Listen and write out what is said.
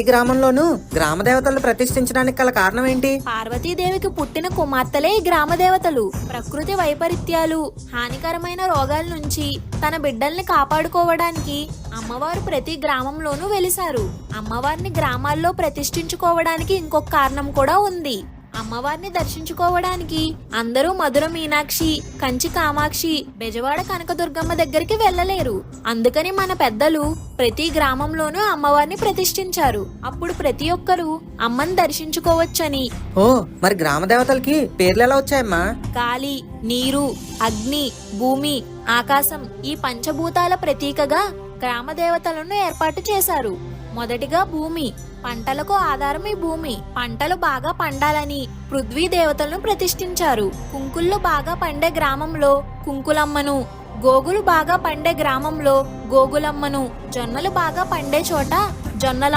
ఈ గ్రామంలోనూ గ్రామ దేవతలను ప్రతిష్ఠించడానికి గల కారణం ఏంటి? పార్వతీదేవికి పుట్టిన కుమార్తెలే ఈ గ్రామ దేవతలు. ప్రకృతి వైపరీత్యాలు, హానికరమైన రోగాల నుంచి తన బిడ్డల్ని కాపాడుకోవడానికి అమ్మవారు ప్రతి గ్రామంలోనూ వెలిశారు. అమ్మవారిని గ్రామాల్లో ప్రతిష్ఠించుకోవడానికి ఇంకొక కారణం కూడా ఉంది. అమ్మవారిని దర్శించుకోవడానికి అందరూ మధుర మీనాక్షి, కంచి కామాక్షి, బెజవాడ కనకదుర్గమ్మ దగ్గరికి వెళ్ళలేరు. అందుకని మన పెద్దలు ప్రతి గ్రామంలోనూ అమ్మవారిని ప్రతిష్ఠించారు. అప్పుడు ప్రతి ఒక్కరూ అమ్మని దర్శించుకోవచ్చని. ఓ, మరి గ్రామ దేవతలకి పేర్లు ఎలా వచ్చాయమ్మా? గాలి, నీరు, అగ్ని, భూమి, ఆకాశం ఈ పంచభూతాల ప్రతీకగా గ్రామ దేవతలను ఏర్పాటు చేశారు. మొదటిగా భూమి. పంటలకు ఆధారం ఈ భూమి. పంటలు బాగా పండాలని పృథ్వీ దేవతలను ప్రతిష్ఠించారు. కుంకుళ్ళు బాగా పండే గ్రామంలో కుంకులమ్మను, గోగులు బాగా పండే గ్రామంలో గోగులమ్మను, జొన్నలు బాగా పండే చోట జొన్నలమ్మను